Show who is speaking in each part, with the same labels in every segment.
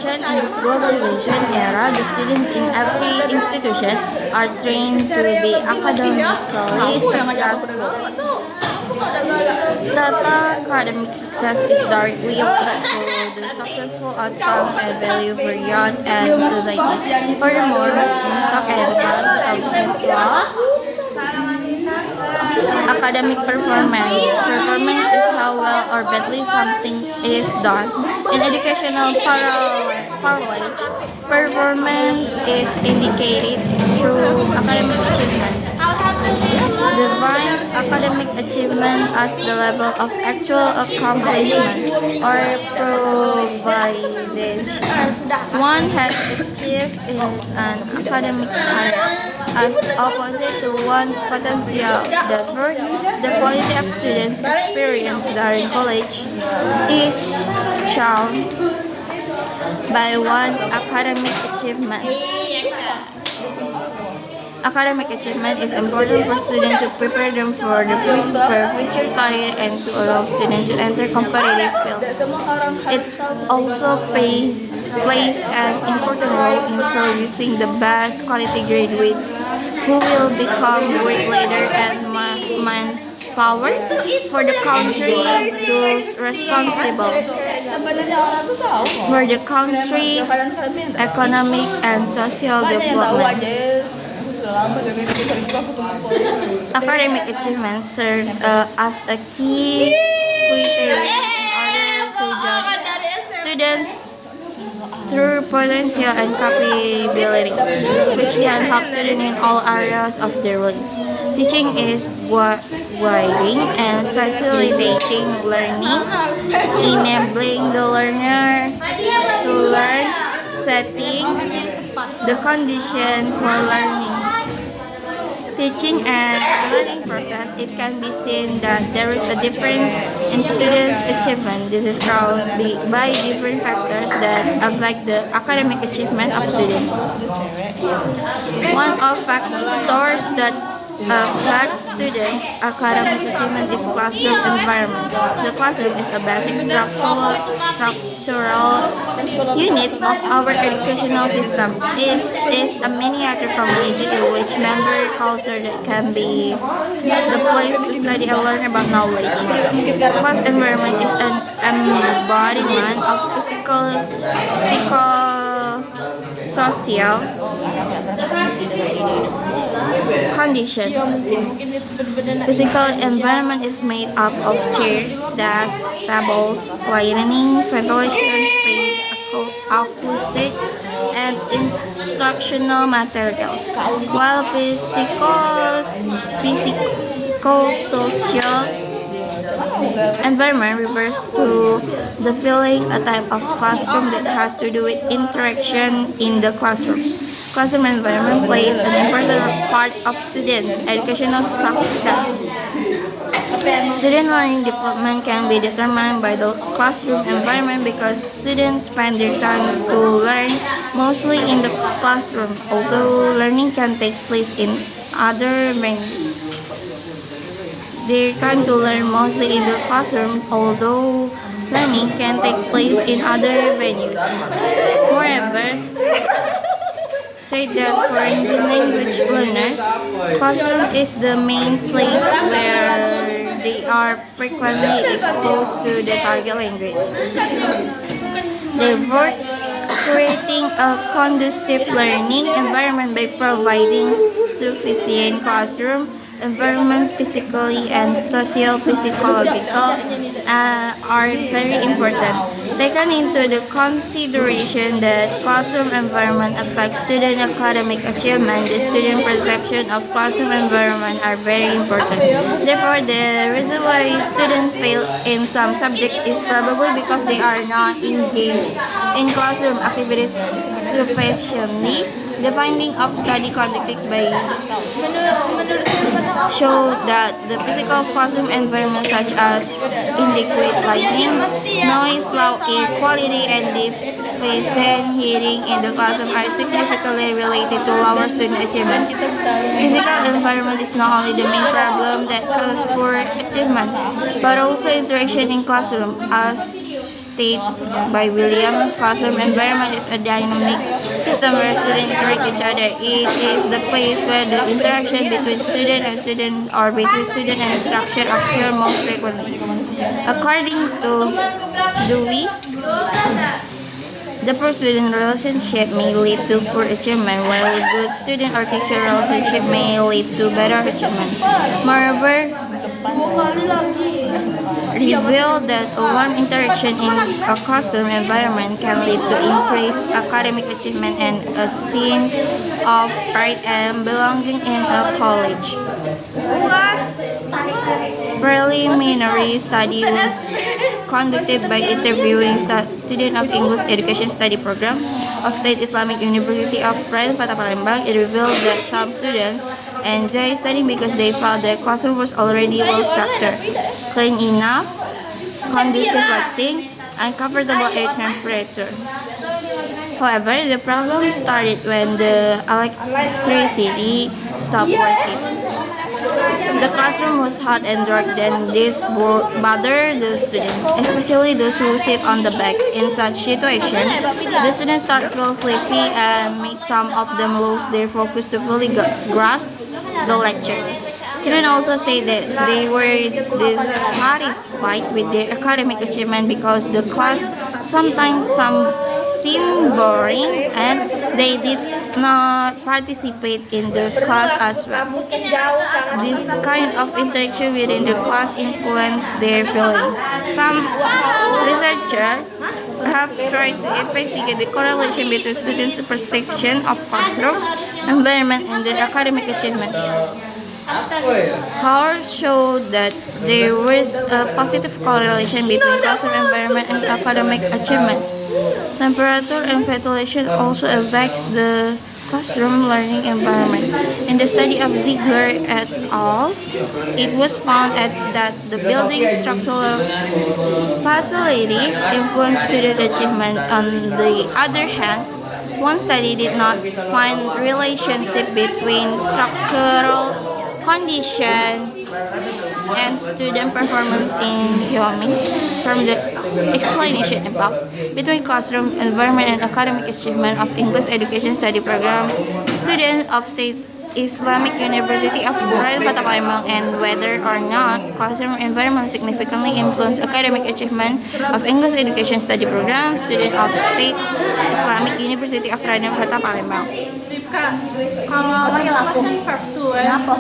Speaker 1: education in this globalization era, the students in every institution are trained to be academically successful. Data academic success is directly linked to the successful outcomes and value for youth and society. Furthermore, Stock and Bond 2012 academic performance. Performance is how well or badly something is done. In educational parlance, performance is indicated through academic achievement. Defines academic achievement as the level of actual accomplishment or proficiency one has achieved in an academic career, as opposite to one's potential. Therefore, the quality of students' experience during college is shown by one academic achievement. Academic achievement is important for students to prepare them for future career and to allow students to enter competitive fields. It also plays an important role in producing the best quality graduates who will become great leaders and manpower for the country, those responsible for the country's economic and social development. Academic achievements serve as a key criterion in order to judge students through potential and capability, which can help students in all areas of their lives. Teaching is guiding and facilitating learning, enabling the learner to learn, setting the condition for learning. Teaching and learning process, it can be seen that there is a difference in students' achievement. This is caused by different factors that affect the academic achievement of students. One of factors that affect students' academic achievement is classroom environment. The classroom is a basic structural unit of our educational system. It is a miniature community in which member culture that can be the place to study and learn about knowledge. Class environment is an embodiment of social condition. Physical environment is made up of chairs, desks, tables, lighting, ventilation, space, acoustic, and instructional materials. While psychosocial environment refers to the feeling, a type of classroom that has to do with interaction in the classroom. Classroom environment plays an important part of students' educational success. Student learning development can be determined by the classroom environment because students spend their time to learn mostly in the classroom, although learning can take place in other venues. Their time to learn mostly in the classroom, although learning can take place in other venues. Moreover, say that for Indian language learners, classroom is the main place where they are frequently exposed to the target language. Therefore, creating a conducive learning environment by providing sufficient classroom environment physically and socio-psychological are very important. Taken into the consideration that classroom environment affects student academic achievement, the student perception of classroom environment are very important. Therefore, the reason why students fail in some subjects is probably because they are not engaged in classroom activities sufficiently. The finding of study conducted by show that the physical classroom environment such as inadequate lighting, noise, low air quality, and deficient hearing in the classroom are significantly related to lower student achievement. Physical environment is not only the main problem that causes poor achievement, but also interaction in classroom. As State by William. Classroom environment is a dynamic system where students interact with each other. It is the place where the interaction between student and student or between student and instructor occur most frequently. According to Dewey, the poor student relationship may lead to poor achievement, while a good student or teacher relationship may lead to better achievement. Moreover, revealed that a warm interaction in a classroom environment can lead to increased academic achievement and a sense of pride and belonging in a college. Preliminary study was conducted by interviewing students of English Education Study Program of State Islamic University of Raden Fatah Palembang. It revealed that some students enjoy studying because they felt the classroom was already well structured, clean enough, conducive lighting, and comfortable air temperature. However, the problem started when the electricity stopped working. The classroom was hot and dark, then this bothered the students, especially those who sit on the back. In such situation, the students start to feel sleepy and make some of them lose their focus to fully grasp the lecture. Students also say that they were dissatisfied with their academic achievement because the class sometimes seemed boring and they did not participate in the class as well. This kind of interaction within the class influenced their feeling. Some researchers have tried to investigate the correlation between students' perception of classroom environment and their academic achievement. Howard showed that there was a positive correlation between classroom environment and academic achievement. Temperature and ventilation also affects the classroom learning environment. In the study of Ziegler et al., it was found that the building structural facilities influence student achievement. On the other hand, one study did not find relationship between structural condition and student performance in Wyoming. From the explanation above, between classroom environment and academic achievement of English Education Study Program, students of State Islamic University of Raden Fatah Palembang, and whether or not classroom environment significantly influence academic achievement of English Education Study Program, students of State Islamic University of Raden Fatah Palembang.
Speaker 2: Kalau pas kan verb to ya.
Speaker 3: Apa?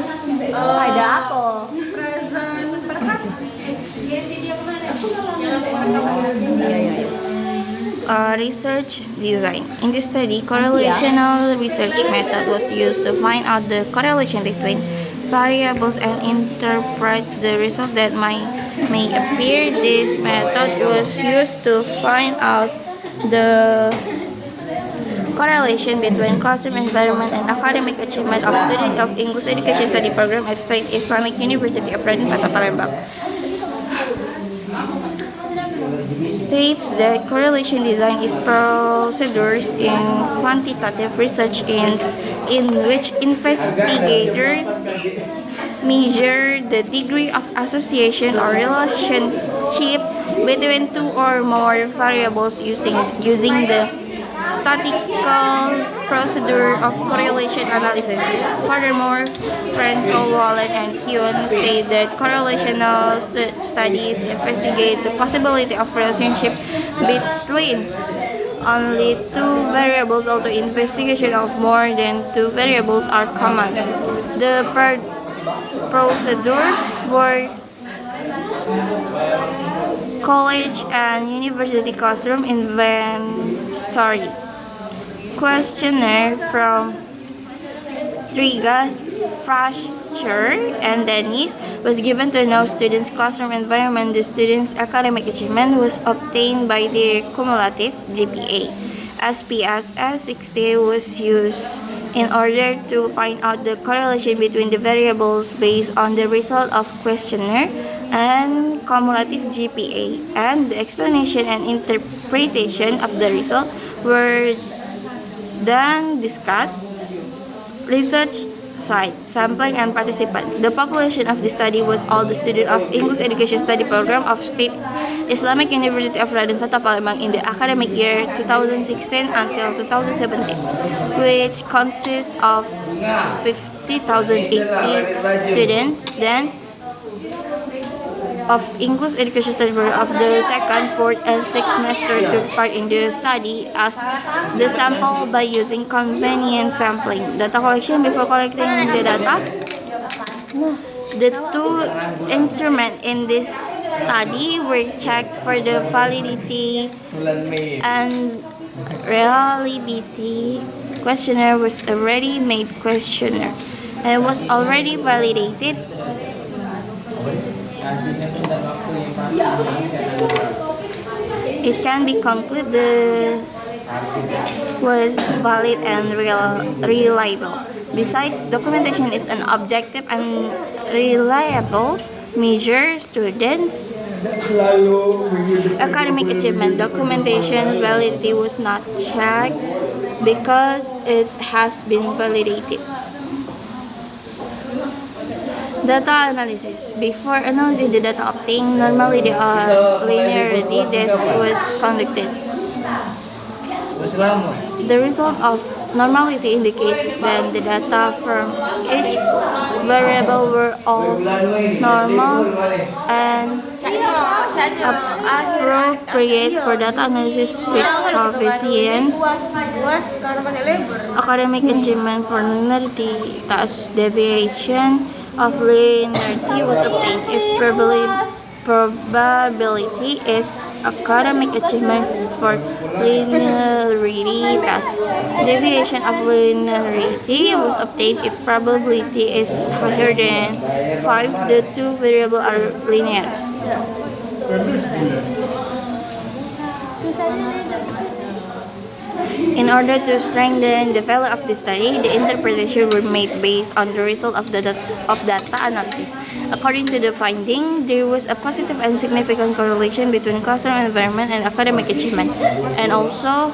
Speaker 3: Ada apa?
Speaker 2: Present perfect.
Speaker 1: Research design. In this study, correlational research method was used to find out the correlation between variables and interpret the result that may appear. This method was used to find out the correlation between classroom environment and academic achievement of students of English Education Study Program at State Islamic University of Raden Fatah Palembang. States that correlation design is procedures in quantitative research in which investigators measure the degree of association or relationship between two or more variables using the statistical procedure of correlation analysis. Furthermore, Franco, Wallen, and Hyun state that correlational studies investigate the possibility of relationship between only two variables, although investigation of more than two variables are common. The procedures for college and university classroom inventory questionnaire from Trigas, Frasher, and Dennis was given to know students' classroom environment. The students' academic achievement was obtained by their cumulative GPA. SPSS 60 was used in order to find out the correlation between the variables based on the result of questionnaire and cumulative GPA, and the explanation and interpretation of the result were then discussed. Research site, sampling, and participant. The population of the study was all the students of English Education Study Program of State Islamic University of Raden Fatah Palembang in the academic year 2016 until 2017, which consists of 50,080 students. Then, of English education study program of the second, fourth, and sixth semester took part in the study as the sample by using convenient sampling. Data collection before collecting the data. The two instruments in this study were checked for the validity and reliability. Questionnaire was a ready-made questionnaire and it was already validated. It can be concluded was valid and reliable. Besides, documentation is an objective and reliable measure students' academic achievement. Documentation validity was not checked because it has been validated. Data analysis. Before analyzing the data obtained, normally the linearity test was conducted. The result of normality indicates that the data from each variable were all normal and appropriate for data analysis with coefficients. Academic achievement for linearity task deviation of linearity was obtained if probability is academic achievement for linearity task. Deviation of linearity was obtained if probability is higher than 5. The two variables are linear. In order to strengthen the value of the study, the interpretation were made based on the result of data analysis. According to the finding, there was a positive and significant correlation between classroom environment and academic achievement, and also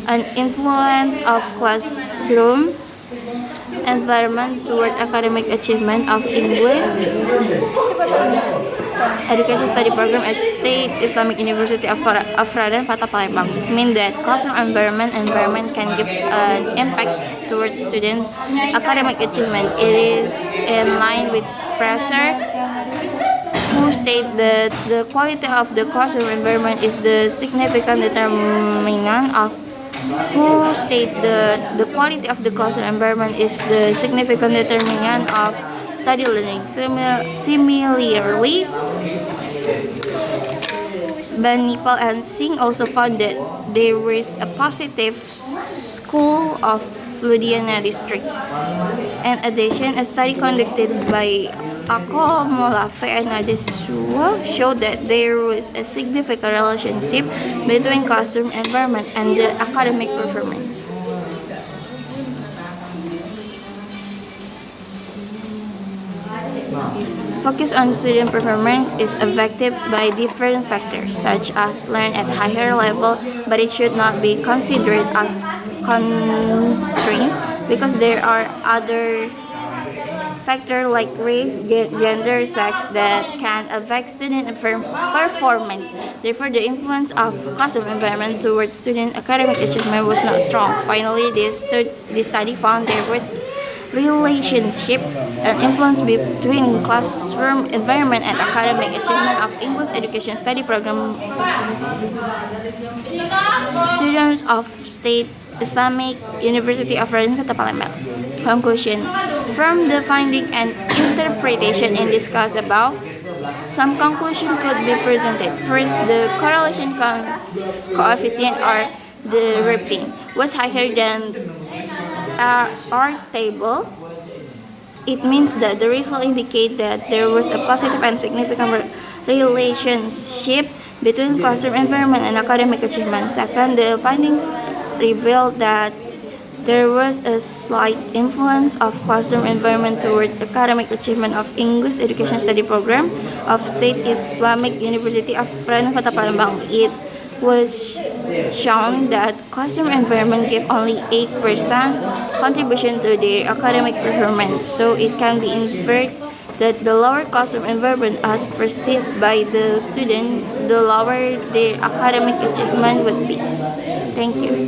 Speaker 1: an influence of classroom environment toward academic achievement of English education study program at State Islamic University of Raden Fatah Palembang. This means that classroom environment can give an impact towards student academic achievement. It is in line with Fraser, who state that the quality of the classroom environment is the significant determinant of the quality of the classroom environment is the significant determinant of study learning. Similarly, Banipal and Singh also found that there was a positive school of Ludhiana district. In addition, a study conducted by Ako, Molafe, and Adesua showed that there was a significant relationship between classroom environment and the academic performance. Focus on student performance is affected by different factors, such as learn at higher level, but it should not be considered as constraint because there are other factors like race, gender, sex that can affect student performance. Therefore, the influence of classroom environment towards student academic achievement was not strong. Finally, this study found there was relationship and influence between classroom environment and academic achievement of English education study program students of State Islamic University of Raden Fatah Palembang. Conclusion. From the finding and interpretation in discussed above, some conclusion could be presented. First, the correlation coefficient or the rating was higher than our table. It means that the result indicate that there was a positive and significant relationship between classroom environment and academic achievement. Second, the findings revealed that there was a slight influence of classroom environment toward academic achievement of English education study program of State Islamic University of Raden Fatah Palembang. It was shown that classroom environment gave only 8% contribution to their academic performance, so it can be inferred that the lower classroom environment as perceived by the student, the lower their academic achievement would be. Thank you.